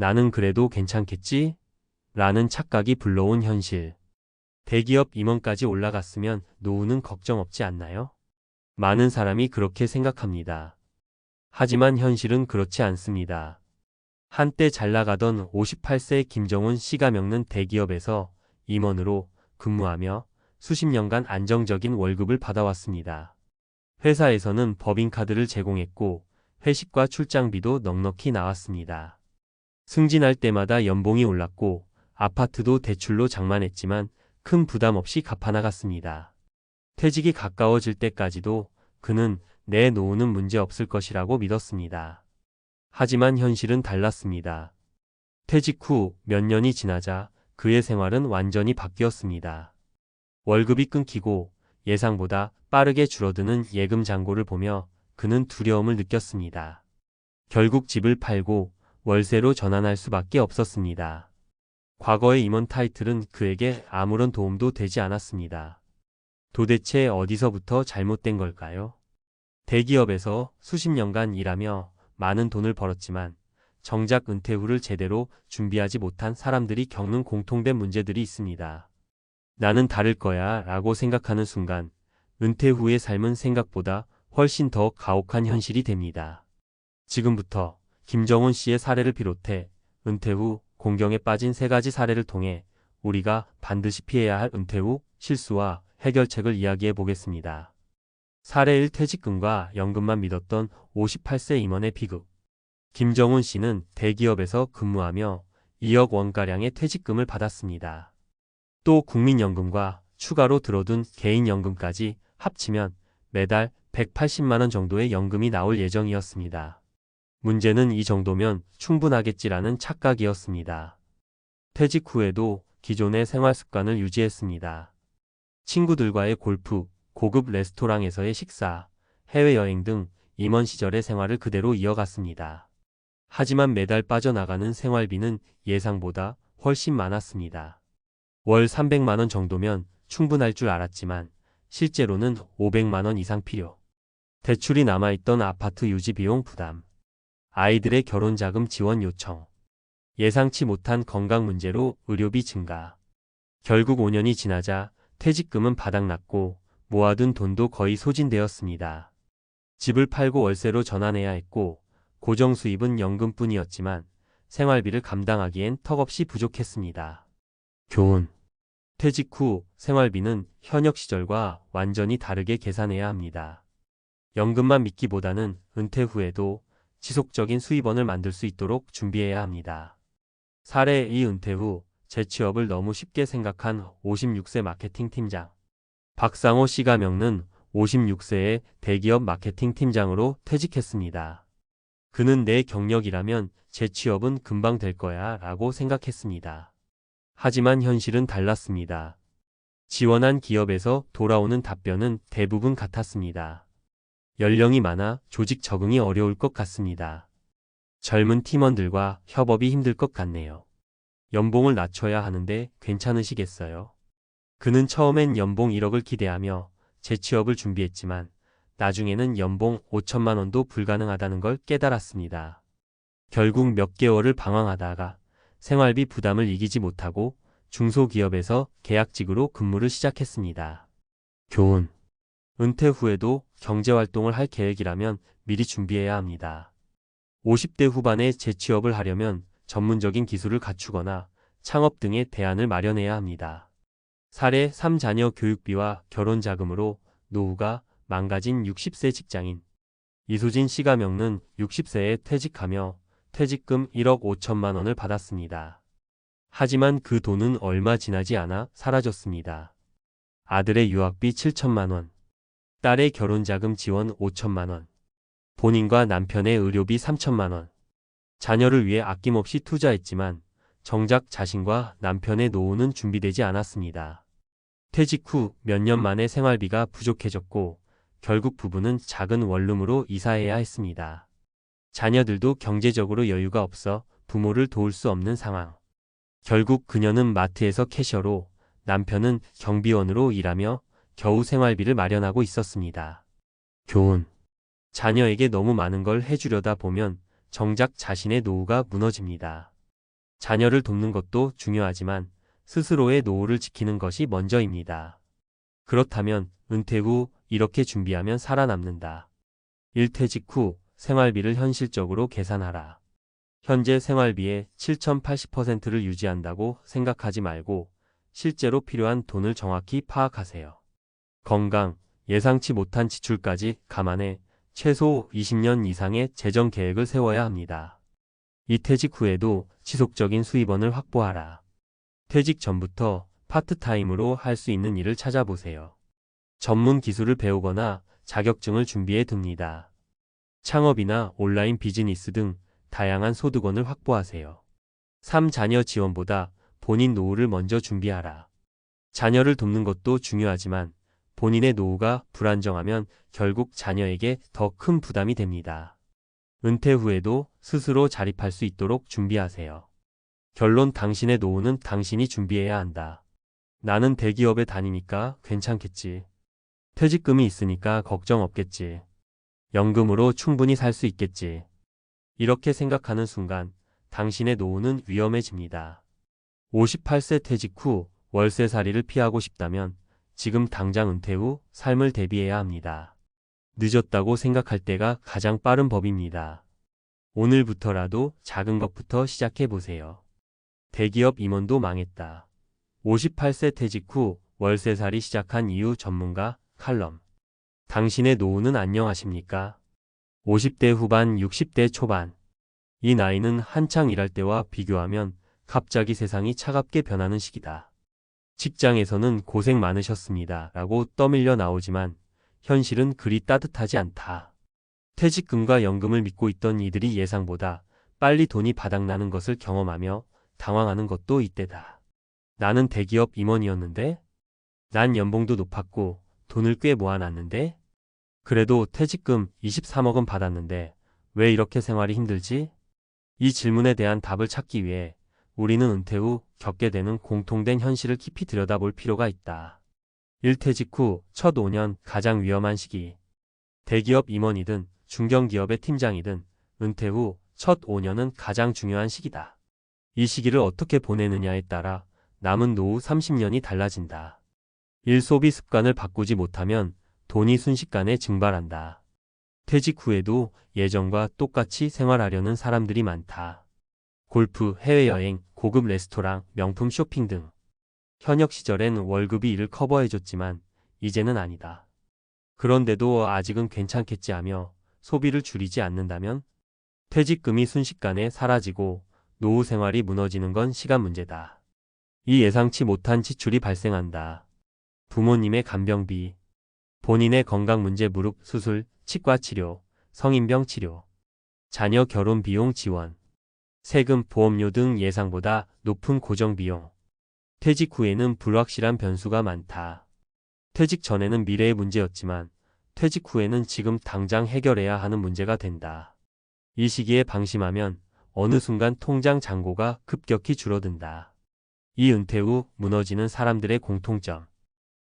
나는 그래도 괜찮겠지? 라는 착각이 불러온 현실. 대기업 임원까지 올라갔으면 노후는 걱정 없지 않나요? 많은 사람이 그렇게 생각합니다. 하지만 현실은 그렇지 않습니다. 한때 잘 나가던 58세 김정훈 씨가 겪는 대기업에서 임원으로 근무하며 수십 년간 안정적인 월급을 받아왔습니다. 회사에서는 법인카드를 제공했고 회식과 출장비도 넉넉히 나왔습니다. 승진할 때마다 연봉이 올랐고 아파트도 대출로 장만했지만 큰 부담 없이 갚아나갔습니다. 퇴직이 가까워질 때까지도 그는 내 노후는 문제 없을 것이라고 믿었습니다. 하지만 현실은 달랐습니다. 퇴직 후 몇 년이 지나자 그의 생활은 완전히 바뀌었습니다. 월급이 끊기고 예상보다 빠르게 줄어드는 예금 잔고를 보며 그는 두려움을 느꼈습니다. 결국 집을 팔고 월세로 전환할 수밖에 없었습니다. 과거의 임원 타이틀은 그에게 아무런 도움도 되지 않았습니다. 도대체 어디서부터 잘못된 걸까요? 대기업에서 수십 년간 일하며 많은 돈을 벌었지만 정작 은퇴 후를 제대로 준비하지 못한 사람들이 겪는 공통된 문제들이 있습니다. 나는 다를 거야 라고 생각하는 순간 은퇴 후의 삶은 생각보다 훨씬 더 가혹한 현실이 됩니다. 지금부터 김정훈 씨의 사례를 비롯해 은퇴 후 공경에 빠진 세 가지 사례를 통해 우리가 반드시 피해야 할 은퇴 후 실수와 해결책을 이야기해 보겠습니다. 사례 1. 퇴직금과 연금만 믿었던 58세 임원의 비극. 김정훈 씨는 대기업에서 근무하며 2억 원가량의 퇴직금을 받았습니다. 또 국민연금과 추가로 들어둔 개인연금까지 합치면 매달 180만 원 정도의 연금이 나올 예정이었습니다. 문제는 이 정도면 충분하겠지라는 착각이었습니다. 퇴직 후에도 기존의 생활 습관을 유지했습니다. 친구들과의 골프, 고급 레스토랑에서의 식사, 해외여행 등 임원 시절의 생활을 그대로 이어갔습니다. 하지만 매달 빠져나가는 생활비는 예상보다 훨씬 많았습니다. 월 300만 원 정도면 충분할 줄 알았지만 실제로는 500만 원 이상 필요. 대출이 남아있던 아파트 유지 비용 부담. 아이들의 결혼 자금 지원 요청. 예상치 못한 건강 문제로 의료비 증가. 결국 5년이 지나자 퇴직금은 바닥났고 모아둔 돈도 거의 소진되었습니다. 집을 팔고 월세로 전환해야 했고 고정 수입은 연금뿐이었지만 생활비를 감당하기엔 턱없이 부족했습니다. 교훈. 퇴직 후 생활비는 현역 시절과 완전히 다르게 계산해야 합니다. 연금만 믿기보다는 은퇴 후에도 지속적인 수입원을 만들 수 있도록 준비해야 합니다. 사례 2. 은퇴 후 재취업을 너무 쉽게 생각한 56세 마케팅 팀장. 박상호 씨가 겪는 56세의 대기업 마케팅 팀장으로 퇴직했습니다. 그는 내 경력이라면 재취업은 금방 될 거야 라고 생각했습니다. 하지만 현실은 달랐습니다. 지원한 기업에서 돌아오는 답변은 대부분 같았습니다. 연령이 많아 조직 적응이 어려울 것 같습니다. 젊은 팀원들과 협업이 힘들 것 같네요. 연봉을 낮춰야 하는데 괜찮으시겠어요? 그는 처음엔 연봉 1억을 기대하며 재취업을 준비했지만 나중에는 연봉 5천만 원도 불가능하다는 걸 깨달았습니다. 결국 몇 개월을 방황하다가 생활비 부담을 이기지 못하고 중소기업에서 계약직으로 근무를 시작했습니다. 교훈. 은퇴 후에도 경제활동을 할 계획이라면 미리 준비해야 합니다. 50대 후반에 재취업을 하려면 전문적인 기술을 갖추거나 창업 등의 대안을 마련해야 합니다. 사례 3. 자녀 교육비와 결혼 자금으로 노후가 망가진 60세 직장인. 이수진 씨가 겪는 60세에 퇴직하며 퇴직금 1억 5천만 원을 받았습니다. 하지만 그 돈은 얼마 지나지 않아 사라졌습니다. 아들의 유학비 7천만 원, 딸의 결혼자금 지원 5천만 원, 본인과 남편의 의료비 3천만 원. 자녀를 위해 아낌없이 투자했지만 정작 자신과 남편의 노후는 준비되지 않았습니다. 퇴직 후 몇 년 만에 생활비가 부족해졌고 결국 부부는 작은 원룸으로 이사해야 했습니다. 자녀들도 경제적으로 여유가 없어 부모를 도울 수 없는 상황. 결국 그녀는 마트에서 캐셔로, 남편은 경비원으로 일하며 겨우 생활비를 마련하고 있었습니다. 교훈. 자녀에게 너무 많은 걸 해주려다 보면 정작 자신의 노후가 무너집니다. 자녀를 돕는 것도 중요하지만 스스로의 노후를 지키는 것이 먼저입니다. 그렇다면 은퇴 후 이렇게 준비하면 살아남는다. 1. 퇴직 후 생활비를 현실적으로 계산하라. 현재 생활비의 7,080%를 유지한다고 생각하지 말고 실제로 필요한 돈을 정확히 파악하세요. 건강, 예상치 못한 지출까지 감안해 최소 20년 이상의 재정 계획을 세워야 합니다. 이 퇴직 후에도 지속적인 수입원을 확보하라. 퇴직 전부터 파트타임으로 할 수 있는 일을 찾아보세요. 전문 기술을 배우거나 자격증을 준비해 둡니다. 창업이나 온라인 비즈니스 등 다양한 소득원을 확보하세요. 3. 자녀 지원보다 본인 노후를 먼저 준비하라. 자녀를 돕는 것도 중요하지만 본인의 노후가 불안정하면 결국 자녀에게 더 큰 부담이 됩니다. 은퇴 후에도 스스로 자립할 수 있도록 준비하세요. 결론, 당신의 노후는 당신이 준비해야 한다. 나는 대기업에 다니니까 괜찮겠지. 퇴직금이 있으니까 걱정 없겠지. 연금으로 충분히 살 수 있겠지. 이렇게 생각하는 순간 당신의 노후는 위험해집니다. 58세 퇴직 후 월세살이를 피하고 싶다면 지금 당장 은퇴 후 삶을 대비해야 합니다. 늦었다고 생각할 때가 가장 빠른 법입니다. 오늘부터라도 작은 것부터 시작해 보세요. 대기업 임원도 망했다. 58세 퇴직 후 월세살이 시작한 이유 전문가 칼럼. 당신의 노후는 안녕하십니까? 50대 후반, 60대 초반. 이 나이는 한창 일할 때와 비교하면 갑자기 세상이 차갑게 변하는 시기다. 직장에서는 고생 많으셨습니다 라고 떠밀려 나오지만 현실은 그리 따뜻하지 않다. 퇴직금과 연금을 믿고 있던 이들이 예상보다 빨리 돈이 바닥나는 것을 경험하며 당황하는 것도 이때다. 나는 대기업 임원이었는데? 난 연봉도 높았고 돈을 꽤 모아놨는데? 그래도 퇴직금 23억은 받았는데 왜 이렇게 생활이 힘들지? 이 질문에 대한 답을 찾기 위해 우리는 은퇴 후 겪게 되는 공통된 현실을 깊이 들여다볼 필요가 있다. 1. 퇴직 후 첫 5년 가장 위험한 시기. 대기업 임원이든 중견기업의 팀장이든 은퇴 후 첫 5년은 가장 중요한 시기다. 이 시기를 어떻게 보내느냐에 따라 남은 노후 30년이 달라진다. 1. 소비 습관을 바꾸지 못하면 돈이 순식간에 증발한다. 퇴직 후에도 예전과 똑같이 생활하려는 사람들이 많다. 골프, 해외여행, 고급 레스토랑, 명품 쇼핑 등. 현역 시절엔 월급이 이를 커버해줬지만 이제는 아니다. 그런데도 아직은 괜찮겠지 하며 소비를 줄이지 않는다면 퇴직금이 순식간에 사라지고 노후 생활이 무너지는 건 시간 문제다. 이 예상치 못한 지출이 발생한다. 부모님의 간병비, 본인의 건강 문제, 무릎 수술, 치과 치료, 성인병 치료, 자녀 결혼 비용 지원, 세금, 보험료 등 예상보다 높은 고정 비용. 퇴직 후에는 불확실한 변수가 많다. 퇴직 전에는 미래의 문제였지만 퇴직 후에는 지금 당장 해결해야 하는 문제가 된다. 이 시기에 방심하면 어느 순간 통장 잔고가 급격히 줄어든다. 이 은퇴 후 무너지는 사람들의 공통점.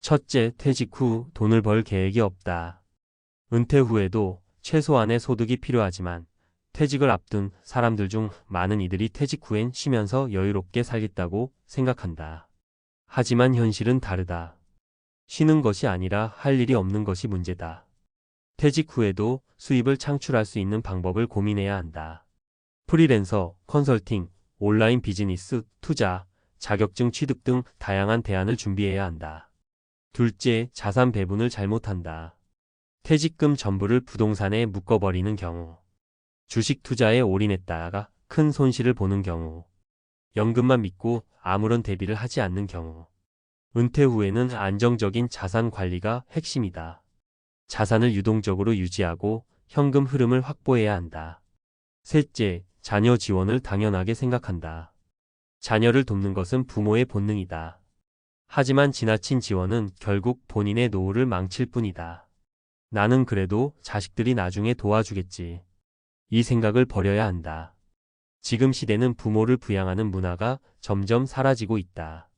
첫째, 퇴직 후 돈을 벌 계획이 없다. 은퇴 후에도 최소한의 소득이 필요하지만 퇴직을 앞둔 사람들 중 많은 이들이 퇴직 후엔 쉬면서 여유롭게 살겠다고 생각한다. 하지만 현실은 다르다. 쉬는 것이 아니라 할 일이 없는 것이 문제다. 퇴직 후에도 수입을 창출할 수 있는 방법을 고민해야 한다. 프리랜서, 컨설팅, 온라인 비즈니스, 투자, 자격증 취득 등 다양한 대안을 준비해야 한다. 둘째, 자산 배분을 잘못한다. 퇴직금 전부를 부동산에 묶어버리는 경우, 주식 투자에 올인했다가 큰 손실을 보는 경우, 연금만 믿고 아무런 대비를 하지 않는 경우. 은퇴 후에는 안정적인 자산 관리가 핵심이다. 자산을 유동적으로 유지하고 현금 흐름을 확보해야 한다. 셋째, 자녀 지원을 당연하게 생각한다. 자녀를 돕는 것은 부모의 본능이다. 하지만 지나친 지원은 결국 본인의 노후를 망칠 뿐이다. 나는 그래도 자식들이 나중에 도와주겠지. 이 생각을 버려야 한다. 지금 시대는 부모를 부양하는 문화가 점점 사라지고 있다.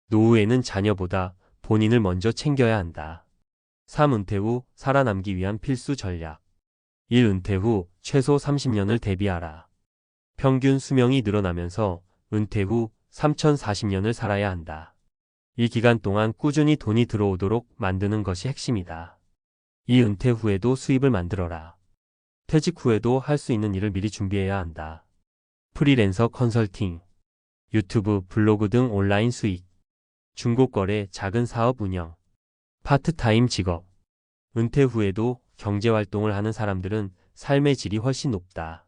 노후에는 자녀보다 본인을 먼저 챙겨야 한다. 3. 은퇴 후 살아남기 위한 필수 전략. 1. 은퇴 후 최소 30년을 대비하라. 평균 수명이 늘어나면서 은퇴 후 3040년을 살아야 한다. 이 기간 동안 꾸준히 돈이 들어오도록 만드는 것이 핵심이다. 이 은퇴 후에도 수입을 만들어라. 퇴직 후에도 할 수 있는 일을 미리 준비해야 한다. 프리랜서 컨설팅, 유튜브, 블로그 등 온라인 수익, 중고거래, 작은 사업 운영, 파트타임 직업. 은퇴 후에도 경제활동을 하는 사람들은 삶의 질이 훨씬 높다.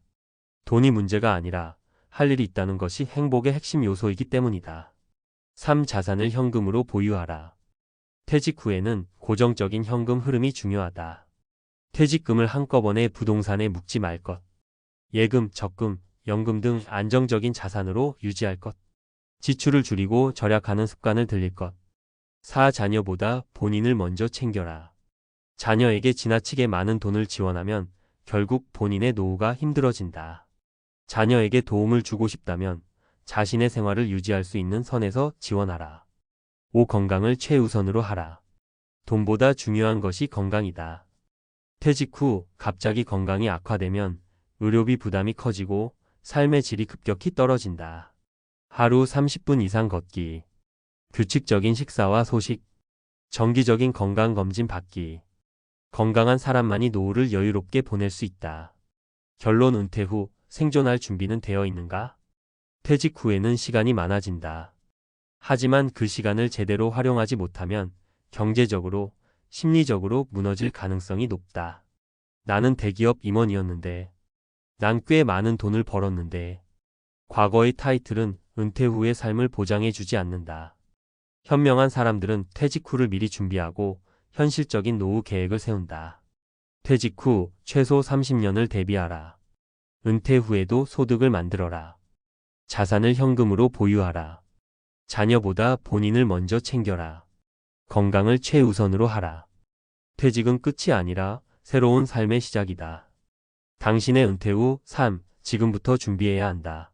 돈이 문제가 아니라 할 일이 있다는 것이 행복의 핵심 요소이기 때문이다. 3. 자산을 현금으로 보유하라. 퇴직 후에는 고정적인 현금 흐름이 중요하다. 퇴직금을 한꺼번에 부동산에 묵지 말 것. 예금, 적금, 연금 등 안정적인 자산으로 유지할 것. 지출을 줄이고 절약하는 습관을 들일 것. 4. 자녀보다 본인을 먼저 챙겨라. 자녀에게 지나치게 많은 돈을 지원하면 결국 본인의 노후가 힘들어진다. 자녀에게 도움을 주고 싶다면 자신의 생활을 유지할 수 있는 선에서 지원하라. 5. 건강을 최우선으로 하라. 돈보다 중요한 것이 건강이다. 퇴직 후 갑자기 건강이 악화되면 의료비 부담이 커지고 삶의 질이 급격히 떨어진다. 하루 30분 이상 걷기, 규칙적인 식사와 소식, 정기적인 건강검진 받기. 건강한 사람만이 노후를 여유롭게 보낼 수 있다. 결론. 은퇴 후 생존할 준비는 되어 있는가? 퇴직 후에는 시간이 많아진다. 하지만 그 시간을 제대로 활용하지 못하면 경제적으로, 심리적으로 무너질 가능성이 높다. 나는 대기업 임원이었는데, 난 꽤 많은 돈을 벌었는데, 과거의 타이틀은 은퇴 후의 삶을 보장해주지 않는다. 현명한 사람들은 퇴직 후를 미리 준비하고 현실적인 노후 계획을 세운다. 퇴직 후 최소 30년을 대비하라. 은퇴 후에도 소득을 만들어라. 자산을 현금으로 보유하라. 자녀보다 본인을 먼저 챙겨라. 건강을 최우선으로 하라. 퇴직은 끝이 아니라 새로운 삶의 시작이다. 당신의 은퇴 후 삶, 지금부터 준비해야 한다.